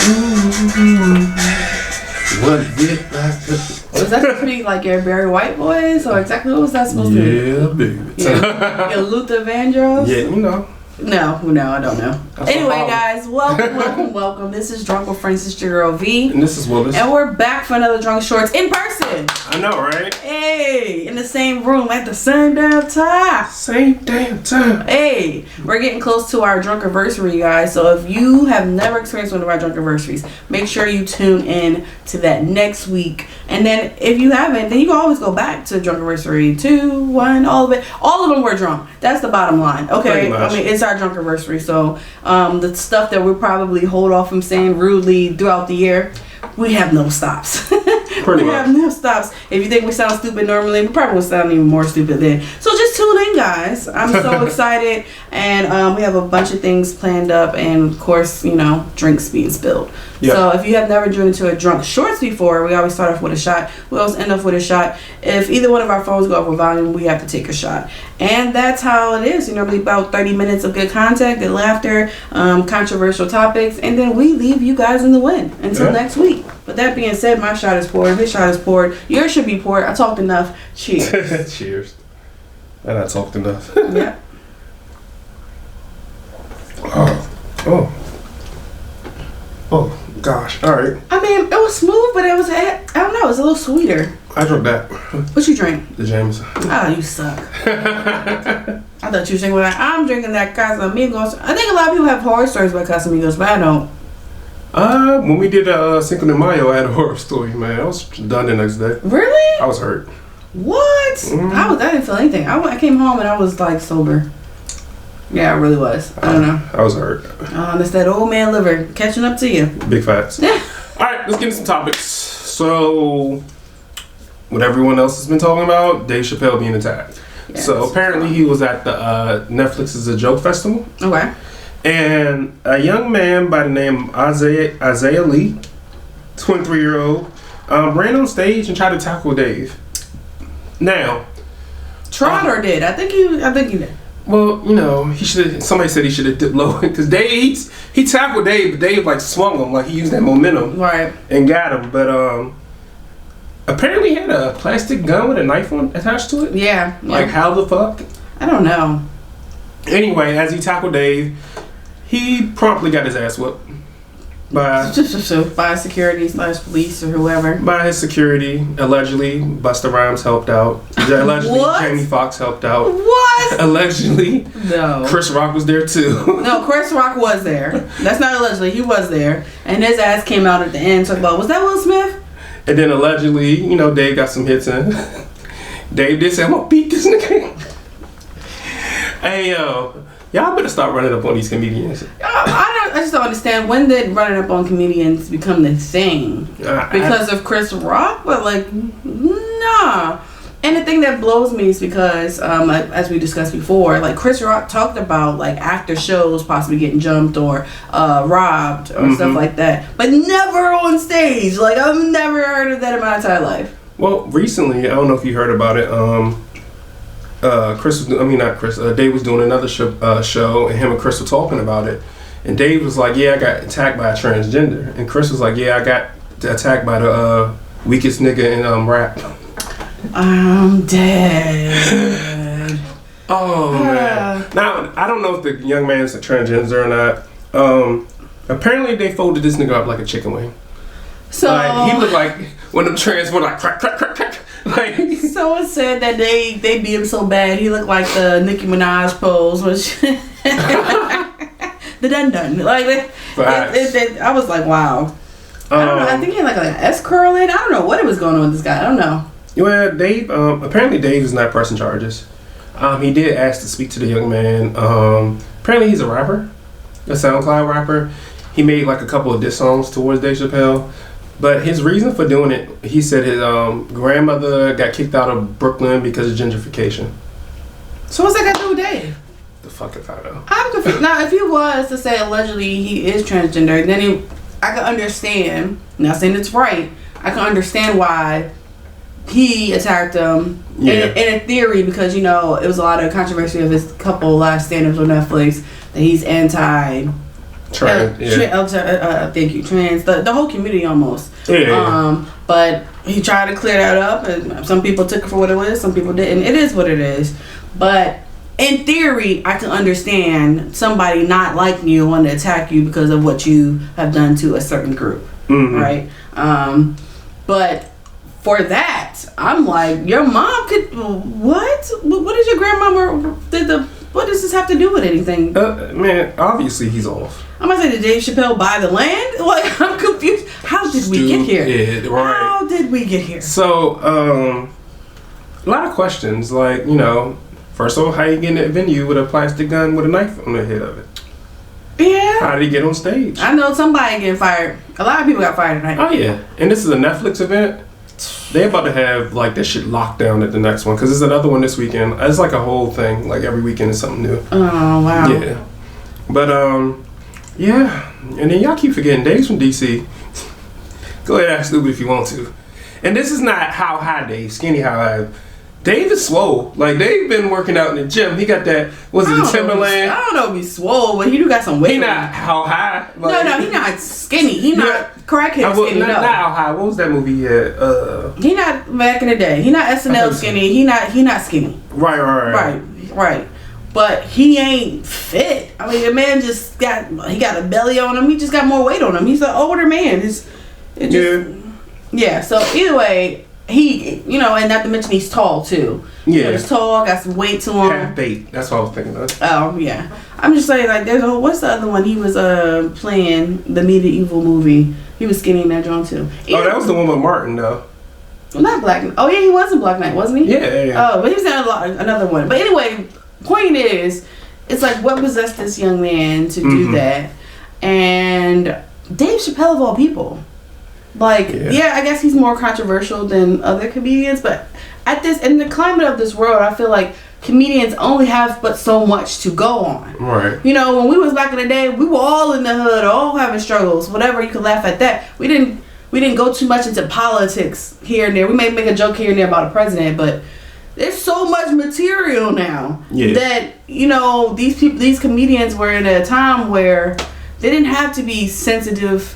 What did I do? Was that supposed to be like your Barry White voice, or exactly what was that supposed to be? Yeah, baby. Yeah. Your Luther Vandross? Yeah, you know. No, I don't know. That's Anyway, a guys, welcome. This is Drunk with Friends. It's your girl V. And this is Willis. And we're back for another Drunk Shorts in person. I know, right? Hey, in the same room at the same damn time. Same damn time. Hey, we're getting close to our drunk anniversary, guys. So if you have never experienced one of our drunk anniversaries, make sure you tune in to that next week. And then if you haven't, then you can always go back to drunk anniversary 2, 1, all of it. All of them were drunk. That's the bottom line. Okay, I mean it's our drunk anniversary. So the stuff that we'll probably hold off from saying rudely throughout the year, we have no stops. Pretty we much. have no stops. If you think we sound stupid normally, we probably will sound even more stupid then. So just tune in, guys. I'm so excited, and we have a bunch of things planned up, and of course, you know, drinks being spilled. Yep. So if you have never joined into a drunk shorts before, we always start off with a shot. We always end off with a shot. If either one of our phones go up with volume, we have to take a shot, and that's how it is. You know, about 30 minutes of good content, good laughter, controversial topics, and then we leave you guys in the win until next week. But that being said, my shot is poured. His shot is poured. Yours should be poured. I talked enough. Cheers. Cheers. And I talked enough. Yep. Oh, gosh. All right. I mean, it was smooth, but it was, I don't know, it was a little sweeter. I drank that. What you drink? The James. Ah, you suck. I thought you were saying, I'm drinking that Casamigos. I think a lot of people have horror stories about Casamigos, but I don't. When we did Cinco de Mayo, I had a horror story, man. I was done the next day. Really? I was hurt. What? Mm-hmm. I didn't feel anything. I came home and I was like sober. Yeah, I really was. I don't know. I was hurt. It's that old man liver catching up to you. Big facts. Yeah. All right, let's get into some topics. So, what everyone else has been talking about, Dave Chappelle being attacked. Yes. So apparently he was at the Netflix's A Joke Festival. Okay. And a young man by the name of Isaiah Lee, 23-year-old, ran on stage and tried to tackle Dave. Now, Tried or did? I think he did. well, you know, he should. Somebody said he should have dipped low because Dave he tackled Dave, but Dave like swung him, like he used that momentum Right. and got him. But apparently he had a plastic gun with a knife attached to it. Yeah. Like how the fuck? I don't know. Anyway, as he tackled Dave, he promptly got his ass whooped by security / police or whoever. by his security. Allegedly, Busta Rhymes helped out. Allegedly, What? Jamie Foxx helped out. What? Allegedly, No. Chris Rock was there too. No, Chris Rock was there. That's not allegedly. He was there. And his ass came out at the end talking about, was that Will Smith? And then allegedly, you know, Dave got some hits in. Dave did say, I'm gonna beat this nigga. Hey, yo. Y'all better stop running up on these comedians. I just don't understand. When did running up on comedians become the thing? Because of Chris Rock? But like, nah. And the thing that blows me is because, as we discussed before, like Chris Rock talked about like after shows possibly getting jumped or robbed or stuff like that, but never on stage. Like I've never heard of that in my entire life. Well, recently, I don't know if you heard about it. Dave was doing another show, and him and Chris were talking about it. And Dave was like, "Yeah, I got attacked by a transgender," and Chris was like, "Yeah, I got attacked by the weakest nigga in rap." I'm dead. Oh man! Now I don't know if the young man's a transgender or not. Apparently they folded this nigga up like a chicken wing. So like, he looked like when them trans were like crack, crack, crack, crack. Like, someone said that they beat him so bad he looked like the Nicki Minaj pose, which the dun. Like I was like, wow. I don't know. I think he had like an S curl in. I don't know what it was going on with this guy. I don't know. Well, Dave. Apparently, Dave is not pressing charges. He did ask to speak to the young man. Apparently, he's a rapper, a SoundCloud rapper. He made like a couple of diss songs towards Dave Chappelle. But his reason for doing it, he said his grandmother got kicked out of Brooklyn because of gentrification. So what's that got to do with Dave? The fuck if I know. I'm confused. Now, if he was to say allegedly he is transgender, then I can understand. Not saying it's right. I can understand why he attacked him. Yeah. In a theory, because you know it was a lot of controversy of his couple last stand-ups on Netflix that he's anti Trans, thank you, trans, the whole community almost. Yeah. But he tried to clear that up, and some people took it for what it was, some people didn't. It is what it is. But in theory, I can understand somebody not liking you, wanting to attack you because of what you have done to a certain group, right? But for that, I'm like, your mom could what? What did your grandmama what does this have to do with anything? Man, obviously he's off. I'm gonna say, did Dave Chappelle buy the land? Like, I'm confused. How did we get here? Yeah, right. How did we get here? So, a lot of questions. Like, first of all, how you get in that venue with a plastic gun with a knife on the head of it? Yeah. How did he get on stage? I know somebody getting fired. A lot of people got fired tonight. Oh yeah, and this is a Netflix event. They about to have like that shit locked down at the next one because there's another one this weekend. It's like a whole thing. Like every weekend is something new. Oh wow. Yeah, but yeah, and then y'all keep forgetting Dave's from DC. Go ahead, ask Stupid if you want to. And this is not how high Dave, skinny how high. Dave is swole. Like, Dave been working out in the gym. He got that, the Timberland? I don't know if he's swole, but he do got some weight. He not how high? Like, no, he not skinny. He not crackhead skinny. Not how high. What was that movie he had? He not back in the day. He not SNL skinny. He not skinny. Right. But he ain't fit. I mean, the man just got a belly on him. He just got more weight on him. He's an older man. Yeah. So either way, he, and not to mention he's tall too. Yeah. He's tall, got some weight to him. Half-baked. That's what I was thinking of. Oh, yeah. I'm just saying, like, what's the other one? He was playing the medieval movie. He was skinny in that joint too. That was the one with Martin, though. Not Black Knight. Oh, yeah, he was in Black Knight, wasn't he? Yeah. Oh, but he was in another one. But anyway, point is, it's like, what possessed this young man to do that? And Dave Chappelle, of all people. Like, yeah, I guess he's more controversial than other comedians, but in the climate of this world, I feel like comedians only have but so much to go on. Right. When we was back in the day, we were all in the hood, all having struggles, whatever. You could laugh at that. We didn't go too much into politics here and there. We may make a joke here and there about a president, but there's so much material now that these comedians were in a time where they didn't have to be sensitive.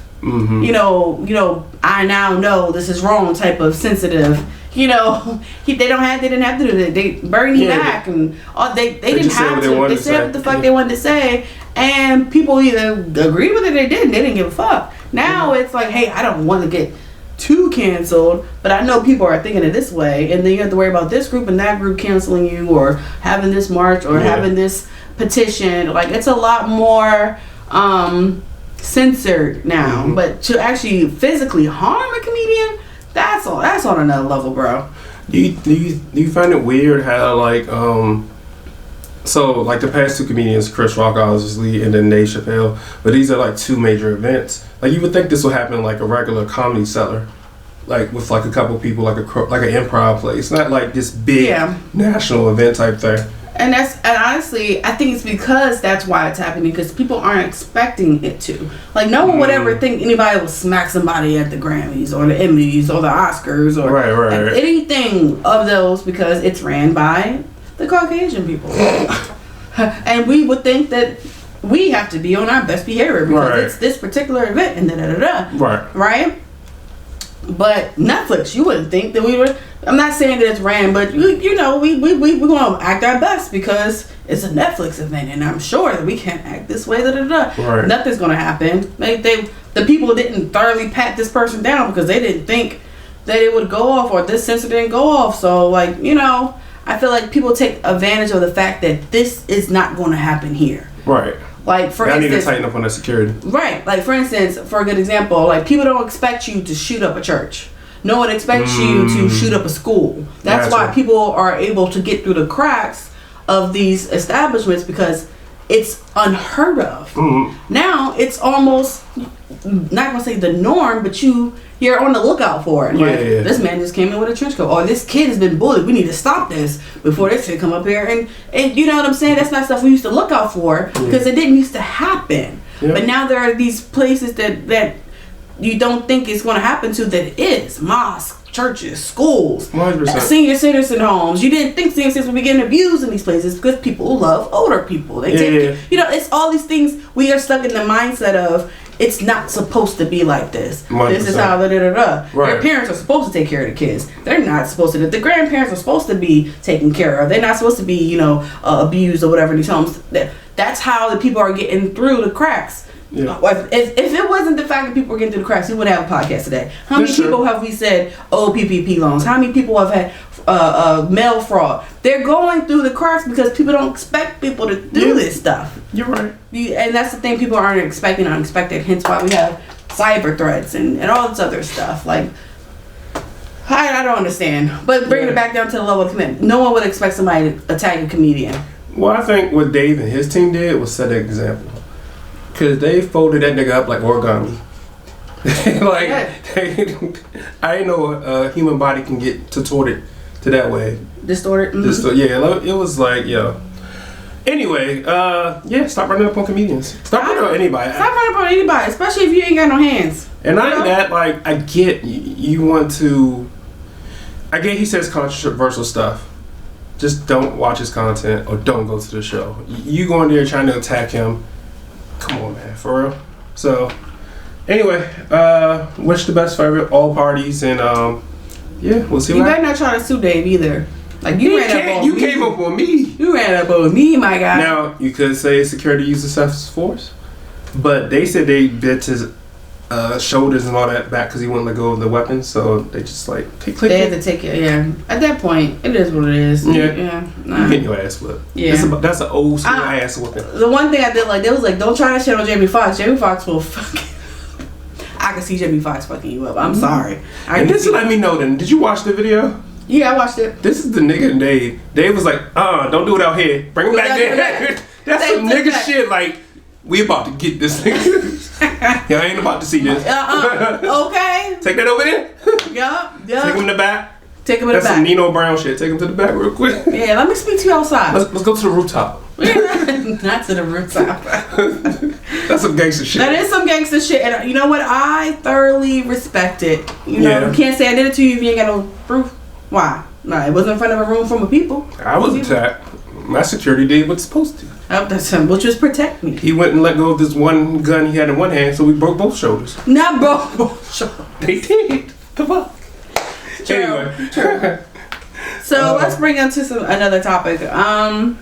I now know this is wrong type of sensitive. They didn't have to do that. They Bernie Mac and all, they didn't have to. They said what the fuck they wanted to say, and people either agreed with it or they didn't. They didn't give a fuck. Now it's like, hey, I don't want to get too canceled, but I know people are thinking it this way, and then you have to worry about this group and that group canceling you or having this march or having this petition. Like, it's a lot more censored now, but to actually physically harm a comedian, that's on another level, bro. Do you find it weird how the past two comedians, Chris Rock obviously and then Dave Chappelle, but these are like two major events. Like, you would think this would happen in like a regular comedy cellar, like with like a couple people, like an improv place, not like this big national event type thing. And honestly, I think it's because that's why it's happening, because people aren't expecting it to. Like, no one would ever think anybody will smack somebody at the Grammys or the Emmys or the Oscars or anything of those, because it's ran by the Caucasian people. And we would think that we have to be on our best behavior because it's this particular event and da-da-da-da. Right? But Netflix, you wouldn't think that we were. I'm not saying that it's ran, but we're gonna act our best because it's a Netflix event, and I'm sure that we can't act this way. Nothing's gonna happen. The people didn't thoroughly pat this person down because they didn't think that it would go off or this censor didn't go off. So I feel like people take advantage of the fact that this is not going to happen here. Right. Like, for instance, I need to tighten up on that security. Right. Like, for instance, for a good example, like, people don't expect you to shoot up a church. No one expects you to shoot up a school. That's why people are able to get through the cracks of these establishments, because it's unheard of. Now it's almost, not gonna say the norm, but you're on the lookout for it. This man just came in with a trench coat, or this kid has been bullied. We need to stop this before this shit come up here. And you know what I'm saying? That's not stuff we used to look out for, because it didn't used to happen. But now there are these places that you don't think it's going to happen to, that it is. Mosque, churches, schools, 100%. senior citizen homes. You didn't think senior citizens would be getting abused in these places because people love older people. They take, you know, it's all these things. We are stuck in the mindset of it's not supposed to be like this. 100%. This is how Right. Your parents are supposed to take care of the kids. They're not supposed to. The grandparents are supposed to be taken care of. They're not supposed to be, you know, abused or whatever in these homes. That's how the people are getting through the cracks. Yeah. If it wasn't the fact that people were getting through the cracks, we wouldn't have a podcast today. How many people have we said, oh, PPP loans? How many people have had mail fraud? They're going through the cracks because people don't expect people to do this stuff. You're right. And that's the thing, people aren't expecting unexpected, hence why we have cyber threats and all this other stuff. Like, I don't understand. But bringing it back down to the level of commitment, no one would expect somebody to attack a comedian. Well, I think what Dave and his team did was set an example. Because they folded that nigga up like origami. I didn't know a human body can get contorted to that way. Distorted? Mm-hmm. Yeah, it was like, yo. Anyway, stop running up on comedians. Stop running up on anybody. Stop running up on anybody, especially if you ain't got no hands. And I ain't that, like, I get you want to. I get he says controversial stuff. Just don't watch his content or don't go to the show. You go in there trying to attack him. Come on, man, for real. So, anyway, wish the best for all parties, and we'll see. You better not try to sue Dave either. Like you came up on me. You ran up on me, my guy. Now you could say security used excessive force, but they said they bit his shoulders and all that back because he wouldn't let go of the weapon. So they just like click. They had to take it. Yeah. At that point, it is what it is. Yeah. Nah. You get your ass whipped. Yeah. That's an old school ass whipping. The one thing I did like, they was like, don't try that shit on Jamie Foxx. Jamie Foxx will fucking. I can see Jamie Foxx fucking you up. I'm sorry. And this let me know then. Did you watch the video? Yeah, I watched it. This is the nigga and Dave. Dave was like, don't do it out here. Bring him back there. That's some nigga shit. Like, we about to get this nigga. Y'all ain't about to see this. Okay. Take that over there. Yup. Take him in the back. Take him in the back. That's some Nino Brown shit. Take him to the back real quick. Yeah, let me speak to you outside. Let's go to the rooftop. Not to the rooftop. That's some gangster shit. That is some gangster shit. And you know what? I thoroughly respect it. You know, you can't say I did it to you if you ain't got no proof. Why? Nah, it wasn't in front of a room full of people. I was attacked. My security did what's supposed to. That's him, which was protect me. He went and let go of this one gun he had in one hand, so we broke both shoulders. Not broke both shoulders. They did. The fuck? Anyway. True. So let's bring on to another topic. I'm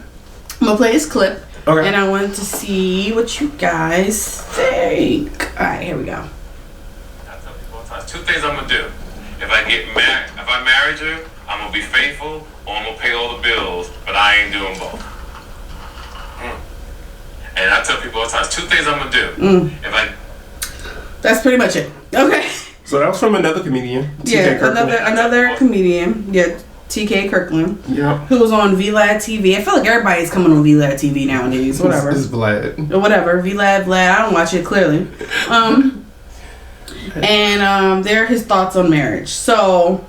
gonna play this clip, and I wanted to see what you guys think. All right, here we go. I tell people all the time, 2 things I'm gonna do. If I married you, I'm gonna be faithful, or I'm gonna pay all the bills, but I ain't doing both. And I tell people all the time, 2 things I'm gonna do. That's pretty much it. Okay. So that was from another comedian. Another comedian. Yeah, TK Kirkland. Yeah. Who was on VLAD TV. I feel like everybody's coming on VLAD TV nowadays. Whatever. It's Vlad. Or whatever. Vlad. I don't watch it clearly. And they're his thoughts on marriage. So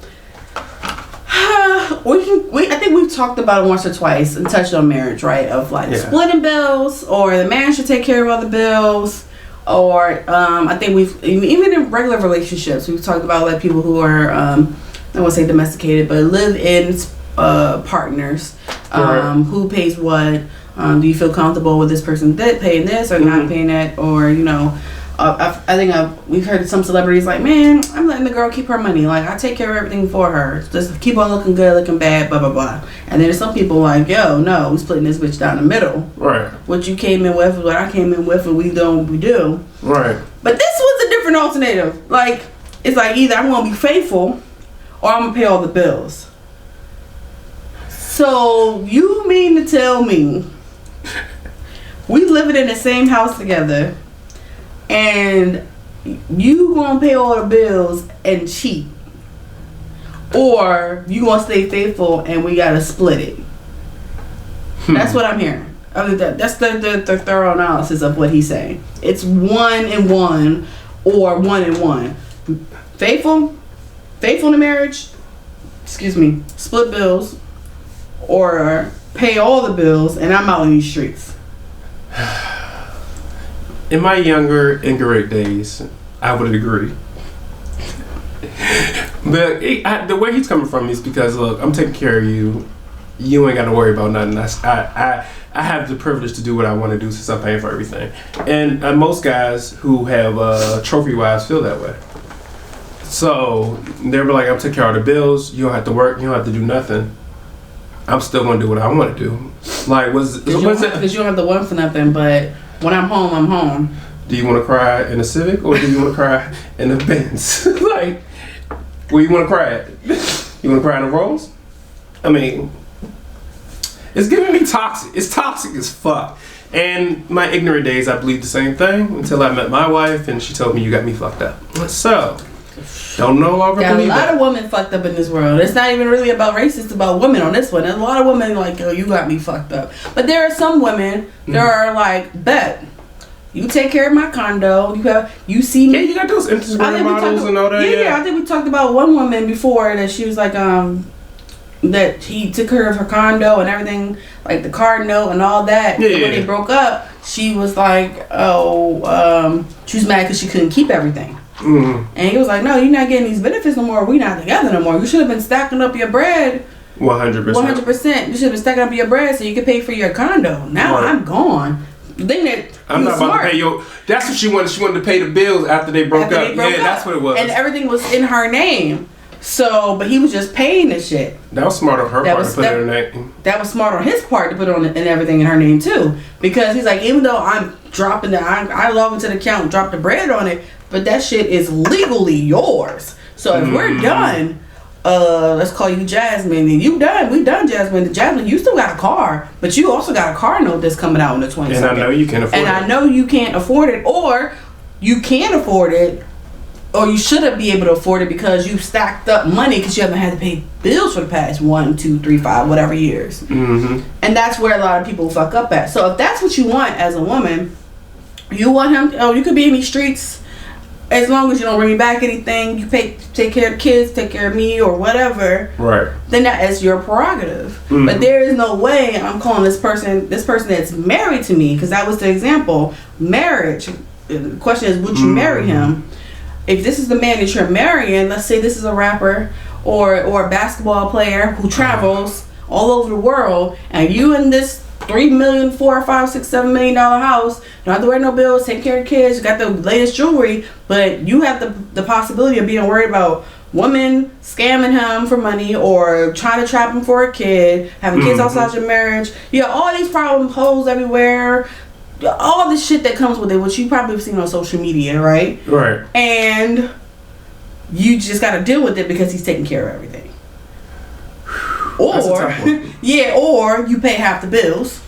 I think we've talked about it once or twice and touched on marriage, right? Of like splitting bills, or the man should take care of all the bills, or I think we've even in regular relationships we've talked about like people who are I won't say domesticated, but live in partners. Who pays what? Do you feel comfortable with this person paying this or not paying that, or you know? I think we've heard some celebrities like, man, I'm letting the girl keep her money. Like, I take care of everything for her. Just keep on looking good, looking bad, blah, blah, blah. And then there's some people like, yo, no, we splitting this bitch down the middle. Right. What you came in with, what I came in with, and we do what we do. Right. But this was a different alternative. Like, it's like either I'm going to be faithful or I'm going to pay all the bills. So, you mean to tell me we living in the same house together, and you gonna pay all the bills and cheat, or you gonna stay faithful and we gotta split it? That's what I'm hearing. That's the thorough analysis of what he's saying. It's 1 and 1, or 1 and 1. Faithful in the marriage. Split bills, or pay all the bills and I'm out in these streets. In my younger, incorrect days, I would agree. But the way he's coming from is because, look, I'm taking care of you. You ain't got to worry about nothing. I have the privilege to do what I want to do since I'm paying for everything. And most guys who have trophy wives feel that way. So they're like, I'm taking care of the bills. You don't have to work. You don't have to do nothing. I'm still going to do what I want to do. Like, because you don't have to work for nothing, but when I'm home, I'm home. Do you want to cry in a Civic or do you want to cry in a Benz? Like, where you want to cry at? You want to cry in a Rolls? I mean, it's giving me toxic. It's toxic as fuck. And my ignorant days, I believed the same thing until I met my wife and she told me you got me fucked up. So, don't no longer Got a believe lot that. of women fucked up in this world. It's not even really about race. It's about women on this one. There's a lot of women like, yo, you got me fucked up. But there are some women that are like, bet. You take care of my condo. You see me. Yeah, you got those Instagram models and all that. Yeah, I think we talked about one woman before that she was like, that he took care of her condo and everything, like the car note and all that. Yeah. And when they broke up, she was like, she was mad because she couldn't keep everything. Mm-hmm. And he was like, no, you're not getting these benefits no more. We're not together no more. You should have been stacking up your bread. 100%. 100%. You should have been stacking up your bread so you could pay for your condo. Now Right. I'm gone. The thing that I'm not about to pay your. That's what she wanted. She wanted to pay the bills after they broke up. That's what it was. And everything was in her name. So, but he was just paying the shit. That was smart on her part to put it in her name. That was smart on his part to put on and everything in her name too. Because he's like, even though I'm dropping I log into the account, drop the bread on it, but that shit is legally yours. So if we're done, let's call you Jasmine, and you done. We done, Jasmine. Jasmine, you still got a car, but you also got a car note that's coming out on the 22nd. And I know you can't afford it. And I know you can't afford it, or you can afford it, or you shouldn't be able to afford it because you've stacked up money because you haven't had to pay bills for the past 1, 2, 3, 5, whatever years. Mm-hmm. And that's where a lot of people fuck up at. So if that's what you want as a woman, you want him. Oh, you could be in these streets. As long as you don't bring me back anything, you take care of the kids, take care of me, or whatever. Right. Then that is your prerogative. Mm-hmm. But there is no way I'm calling this person that's married to me, because that was the example. Marriage. The question is, would you marry him? If this is the man that you're marrying, let's say this is a rapper or a basketball player who travels all over the world, and you in this $3 million, $4, $5, $6, $7 million house, don't have to wear no bills, take care of kids, you got the latest jewelry, but you have the possibility of being worried about women scamming him for money or trying to trap him for a kid, having kids outside your marriage. You have all these problems, hoes everywhere, all this shit that comes with it, which you probably have seen on social media, right? Right. And you just got to deal with it because he's taking care of everything. That's a Or, tough one. yeah, or you pay half the bills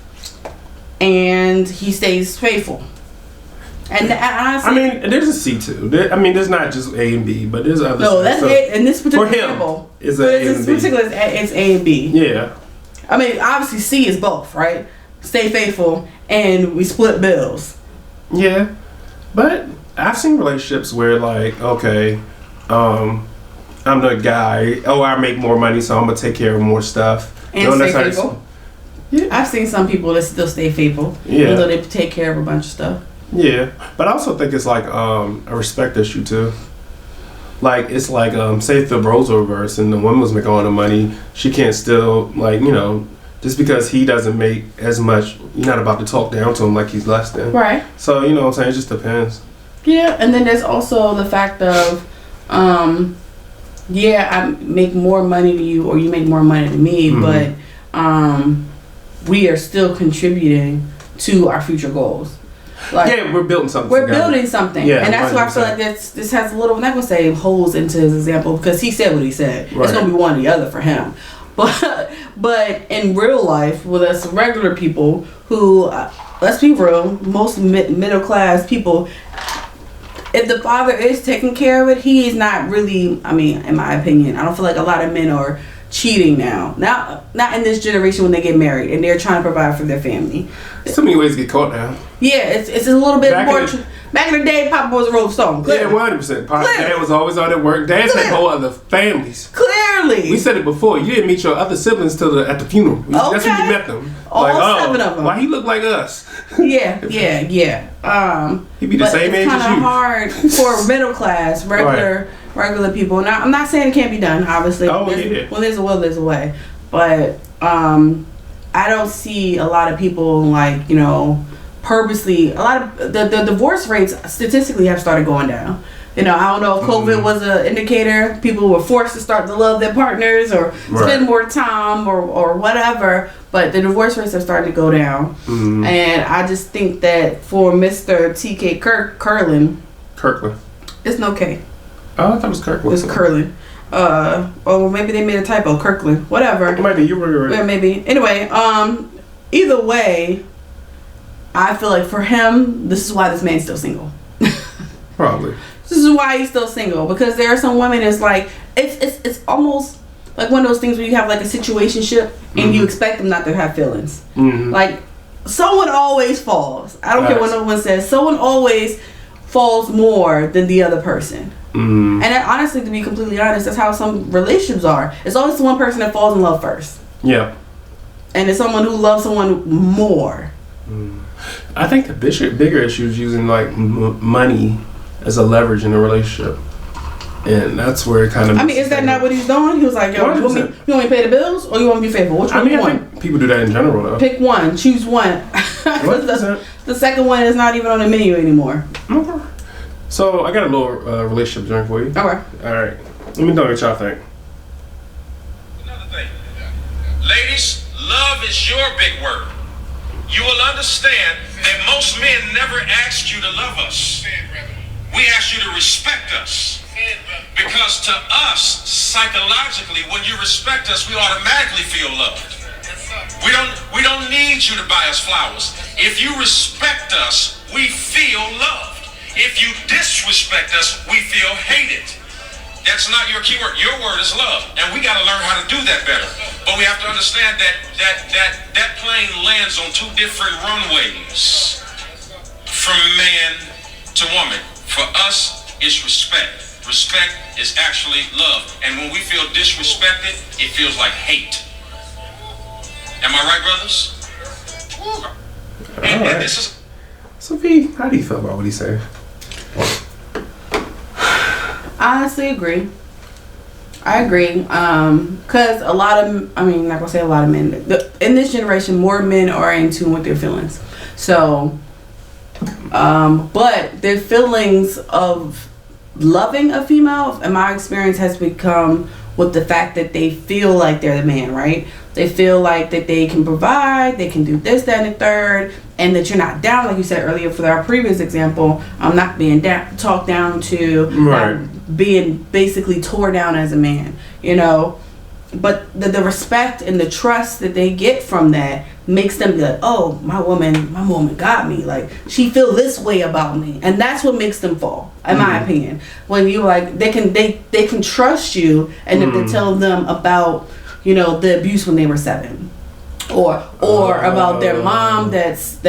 and he stays faithful. And honestly, I mean, there's a C too. There's not just A and B, but there's other. no, that's so it. In this particular for him, example, it's but A it's and B. particular, it's A and B. Yeah. I mean, obviously C is both, right? Stay faithful and we split bills. Yeah, but I've seen relationships where like, okay, I'm the guy. Oh, I make more money, so I'm gonna take care of more stuff. And stay necessarily- faithful. Yeah. I've seen some people that still stay faithful, Yeah. even though they take care of a bunch of stuff. Yeah, but I also think it's like a respect issue too. Like it's like say if the roles are reversed and the woman was making all the money, she can't still like just because he doesn't make as much, you're not about to talk down to him like he's less than. Right. So you know what I'm saying, it just depends. Yeah, and then there's also the fact of, yeah, I make more money to you or you make more money to me, but we are still contributing to our future goals. Like, Yeah, we're building something. we're together. building something, Yeah, and that's why I feel 100%. like this has a little. I'm not gonna say holes into his example because he said what he said. Right. It's gonna be one or the other for him. But in real life, with us regular people who, let's be real, most middle class people, if the father is taking care of it, he is not really. I mean, in my opinion, I don't feel like a lot of men are cheating now. Not in this generation when they get married and they're trying to provide for their family. There's so many ways to get caught now. Yeah, it's a little bit Back more. in the- Back in the day, Papa was a Rolling Stone. Yeah, 100%. Dad was always out at work. Dads had whole other families. Clearly. We said it before. You didn't meet your other siblings till at the funeral. That's when you met them. All 7 of them. Why he look like us? Yeah. He be the but same age it's as kind of you. hard for middle class, regular regular people. Now, I'm not saying it can't be done. Obviously, when there's a will, there's a way. But I don't see a lot of people like, you know, purposely. A lot of the divorce rates statistically have started going down. You know, I don't know if COVID was an indicator. People were forced to start to love their partners or spend more time or whatever. But the divorce rates are starting to go down. And I just think that for Mr. T.K. Kirkland, it's no K. Oh, I thought it was Kirkland. It's Kirkland. Or maybe they made a typo. Kirkland. Whatever. It might be. You were right. Yeah, maybe. Anyway, either way, I feel like for him, this is why this man's still single. Probably. This is why he's still single, because there are some women that's like it's almost like one of those things where you have like a situationship and you expect them not to have feelings. Like someone always falls. I don't care what no one says. Someone always falls more than the other person. And that, honestly, to be completely honest, that's how some relationships are. It's always the one person that falls in love first. Yeah. And it's someone who loves someone more. I think the bigger issue is using like money as a leverage in a relationship, and that's where it kind of. I mean, is that not what he's doing? He was like, "Yo, you want me to pay the bills, or you want me to be faithful? Which one do you want?" Think people do that in general, though. Pick one, choose one. the second one is not even on the menu anymore. Okay. So I got a little relationship joint for you. Okay. All right. Let me know what y'all think. Another thing, ladies, love is your big word. You will understand that most men never asked you to love us. We ask you to respect us. Because to us, psychologically, when you respect us, we automatically feel loved. We don't need you to buy us flowers. If you respect us, we feel loved. If you disrespect us, we feel hated. That's not your key word. Your word is love. And we got to learn how to do that better. But we have to understand that plane lands on two different runways. From man to woman. For us, it's respect. Respect is actually love. And when we feel disrespected, it feels like hate. Am I right, brothers? And this is... So, V, how do you feel about what he said? I honestly agree. I agree. Because a lot of, I mean, not gonna say a lot of men. In this generation, more men are in tune with their feelings. So... but their feelings of loving a female, in my experience, has become with the fact that they feel like they're the man, right? They feel like that they can provide, they can do this, that, and the third, and that you're not down, like you said earlier for our previous example, I'm not being talked down to, being basically tore down as a man, you know? But the respect and the trust that they get from that makes them be like, oh, my woman got me. Like, she feel this way about me. And that's what makes them fall, in my opinion. When you like, they can trust you, and if they tell them about, you know, the abuse when they were 7. Or about their mom that's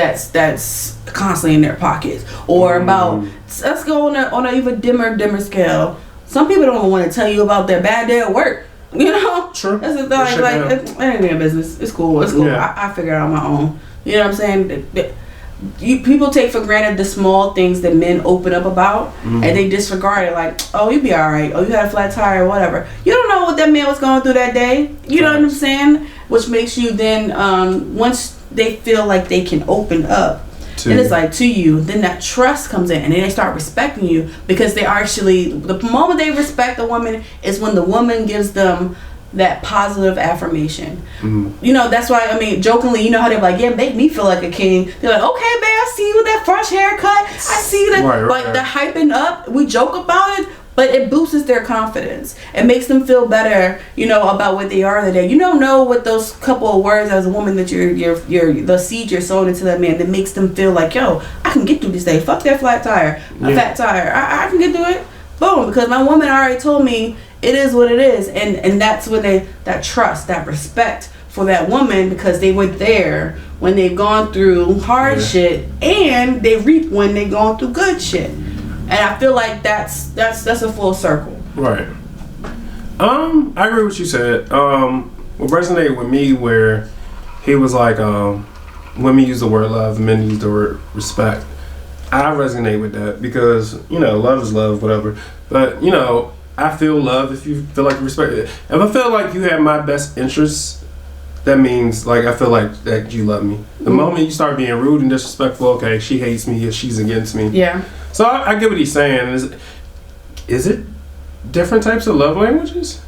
constantly in their pockets. Or about, let's go on a even dimmer scale. Some people don't want to tell you about their bad day at work. You know, true. That's the thing. Like, it ain't their business. It's cool. Yeah. I figure it out on my own. You know what I'm saying? People take for granted the small things that men open up about, and they disregard it. Like, oh, you be all right. Oh, you had a flat tire or whatever. You don't know what that man was going through that day. You know what I'm saying? Which makes you then, once they feel like they can open up, and it's like to you, then that trust comes in, and then they start respecting you, because they actually, the moment they respect a woman is when the woman gives them that positive affirmation. You know, that's why, I mean, jokingly, you know how they're like, yeah, make me feel like a king. They're like, okay, babe, I see you with that fresh haircut. I see that. Like, the hyping up, we joke about it, but it boosts their confidence. It makes them feel better, you know, about what they are today. You don't know what those couple of words as a woman that you're the seed you're sowing into that man that makes them feel like, yo, I can get through this day. Fuck that flat tire, a fat tire. I can get through it. Boom, because my woman already told me it is what it is, and that's when that trust, that respect for that woman, because they were there when they've gone through hard shit, and they reap when they've gone through good shit. And I feel like that's a full circle. Right. I agree with what you said. What resonated with me, where he was like, women use the word love, men use the word respect. I resonate with that because, you know, love is love, whatever. But, you know, I feel love if you feel like you respect it. If I feel like you have my best interests, that means like I feel like that you love me. The moment you start being rude and disrespectful, okay, she hates me or she's against me. Yeah. So I get what he's saying. Is it different types of love languages?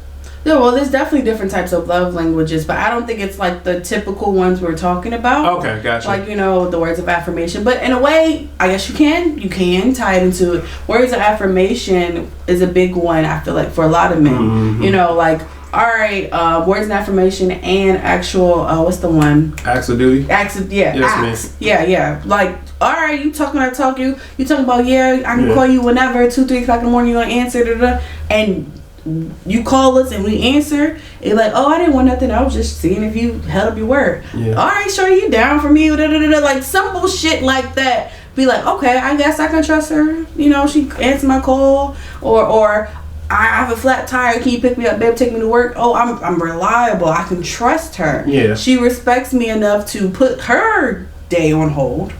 Yeah, well, there's definitely different types of love languages, but I don't think it's like the typical ones we're talking about. Okay, gotcha. Like, you know, the words of affirmation. But in a way, I guess you can tie it into it. Words of affirmation is a big one, I feel like, for a lot of men. Mm-hmm. You know, like, all right, words of affirmation and actual, what's the one? Acts of duty? Acts of, yeah. Yes, acts. Yeah. Like, all right, you talking when I talk you talking about, yeah, I can call you whenever, 2-3 o'clock in the morning, you're going to answer, and you call us and we answer, it's like, oh, I didn't want nothing, I was just seeing if you held up your word. Yeah. All right, sure, you down for me, like simple shit like that. Be like, okay, I guess I can trust her, you know, she answered my call, or I have a flat tire, can you pick me up, babe, take me to work? Oh, I'm reliable, I can trust her. Yeah. She respects me enough to put her day on hold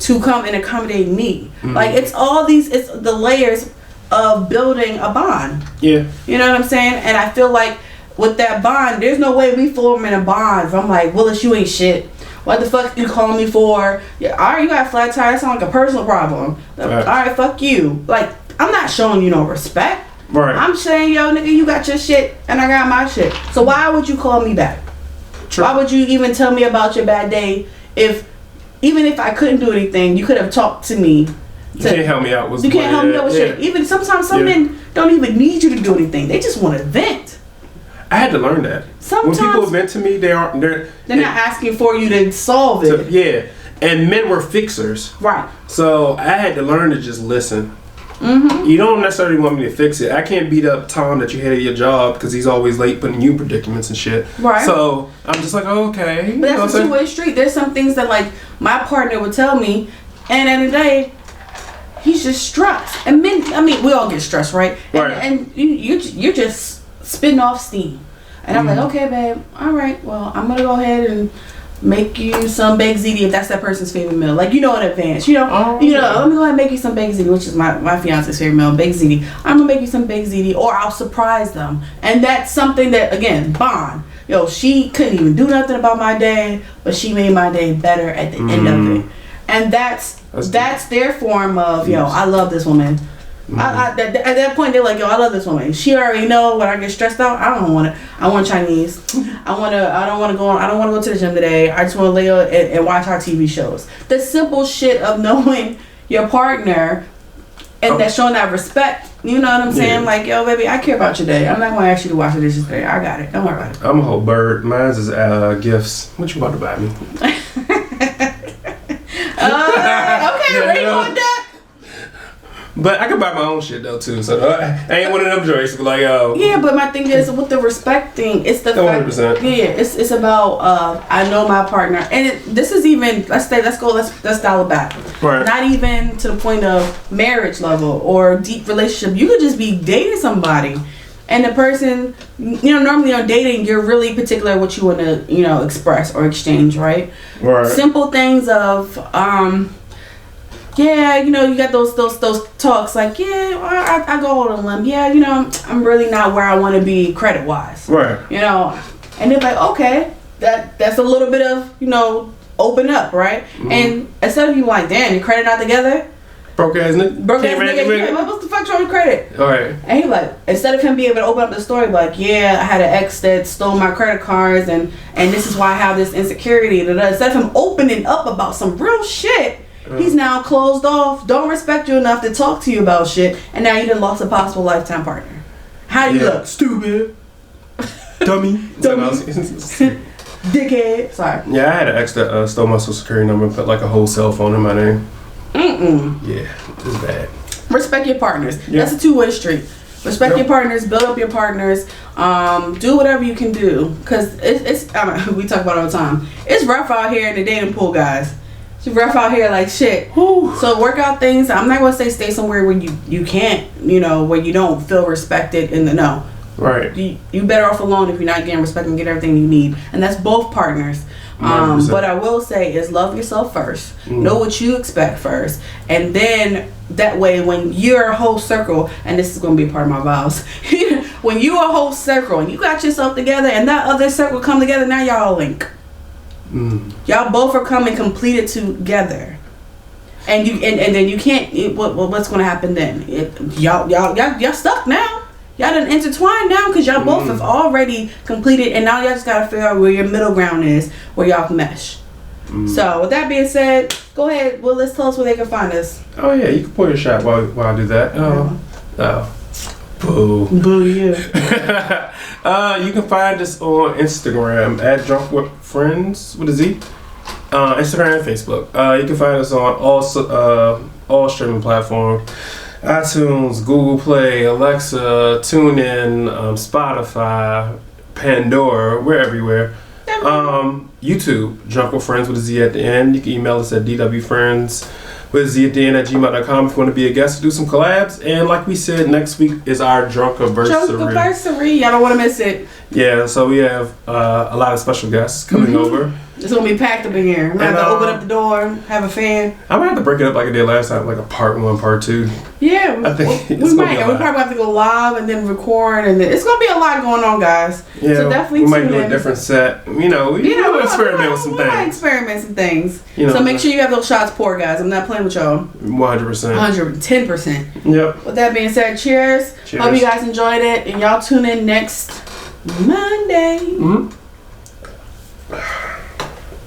to come and accommodate me. Like, it's all these, it's the layers of building a bond. Yeah. You know what I'm saying? And I feel like with that bond, there's no way we forming a bond if I'm like, Willis, you ain't shit. What the fuck you calling me for? Yeah, all right, you got a flat tire. That sounds like a personal problem. Right. All right, fuck you. Like, I'm not showing you no respect. Right. I'm saying, yo, nigga, you got your shit and I got my shit. So why would you call me back? True. Why would you even tell me about your bad day even if I couldn't do anything, you could have talked to me. You can't help me out with shit. Even sometimes some men don't even need you to do anything. They just want to vent. I had to learn that. Sometimes when people vent to me, they're not asking for you to solve it. Yeah. And men were fixers. Right. So I had to learn to just listen. Mm-hmm. You don't necessarily want me to fix it. I can't beat up Tom that you had at your job because he's always late putting you in predicaments and shit. Right. So I'm just like, okay. But that's a two-way street. There's some things that like my partner would tell me, and at the end of the day, he's just stressed. And men, I mean, we all get stressed, right? Right. And you're just spitting off steam. And I'm like, okay, babe, all right, well, I'm gonna go ahead and make you some baked ziti if that's that person's favorite meal. Like, you know, in advance. You know, let me go ahead and make you some baked ziti, which is my fiance's favorite meal, baked ziti. I'm gonna make you some baked ziti, or I'll surprise them. And that's something that, again, bond. Yo, she couldn't even do nothing about my day, but she made my day better at the end of it. And that's their form of, yo, I love this woman. At that point, they're like, yo, I love this woman. She already know when I get stressed out, I don't want it. I want Chinese. I don't want to go to the gym today. I just want to lay out and watch our TV shows. The simple shit of knowing your partner and that showing that respect. You know what I'm saying? Yeah. Like, yo, baby, I care about your day. I'm not going to ask you to wash the dishes today. I got it. Don't worry about it. I'm a whole bird. Mine's is gifts. What you about to buy me? Okay, ready with that? But I can buy my own shit though too, so I ain't one of them joints. Like, yo. Yeah, but my thing is with the respect thing, it's the 100%. fact. Yeah, it's about I know my partner, and this is even let's dial it back. Right. Not even to the point of marriage level or deep relationship. You could just be dating somebody, and the person, you know, normally on dating, you're really particular what you want to, you know, express or exchange, right? Right. Simple things of yeah, you know, you got those talks like, yeah, I go on a limb. Yeah, you know, I'm really not where I want to be credit wise. Right. You know, and they're like, okay, that's a little bit of, you know, open up, right? Mm-hmm. And instead of you like, damn, your credit not together. Broke ass nigga. Like, what the fuck's wrong with credit? All right. And he like, instead of him being able to open up the story, like, yeah, I had an ex that stole my credit cards, and this is why I have this insecurity. Instead of him opening up about some real shit. He's now closed off, don't respect you enough to talk to you about shit, and now you done lost a possible lifetime partner. How do you look? Stupid. Dummy. Dickhead. Sorry. Yeah, I had an ex that stole my social security number and put like a whole cell phone in my name. Yeah, it's bad. Respect your partners. Yeah. That's a two-way street. Respect your partners, build up your partners, do whatever you can do. Because it's we talk about it all the time. It's rough out here in the dating pool, guys. It's rough out here like shit. Whew. So work out things. I'm not going to say stay somewhere where you can't, you know, where you don't feel respected in the no. Right. You better off alone if you're not getting respect and get everything you need. And that's both partners. 100%. But I will say is love yourself first. Mm. Know what you expect first, and then that way when you're a whole circle, and this is going to be part of my vows, when you a whole circle and you got yourself together and that other circle come together, now y'all link. Y'all both are coming completed together, and you and then you can't. What's going to happen then? Y'all stuck now. Y'all done intertwined now because y'all both have already completed, and now y'all just gotta figure out where your middle ground is, where y'all can mesh. So with that being said, go ahead. Well, let's tell us where they can find us. Oh yeah, you can pour your shot while I do that. Boo. Boo you. You can find us on Instagram at Drunk with Friends with a Z. Instagram and Facebook. You can find us on all streaming platforms. iTunes, Google Play, Alexa, TuneIn, Spotify, Pandora, we're everywhere. YouTube, Drunk with Friends with a Z at the end. You can email us at dwfriends with a Z at the end at gmail.com if you want to be a guest to do some collabs. And like we said, next week is our Drunkiversary. Drunkiversary, y'all don't want to miss it. Yeah, so we have a lot of special guests coming over. It's gonna be packed up in here. I'm gonna have to open up the door, have a fan. I'm gonna have to break it up like I did last time, like a part 1, part 2. Yeah, I think we might. We probably have to go live and then record, and then it's gonna be a lot going on, guys. Yeah, so definitely we might tune do in. a different set. We will experiment with some We might things. experiment some things. You know, so make sure you have those shots poured, guys. I'm not playing with y'all. 100%. 110%. Yep. With that being said, cheers. Cheers. Hope you guys enjoyed it, and y'all tune in next Monday. Mm-hmm.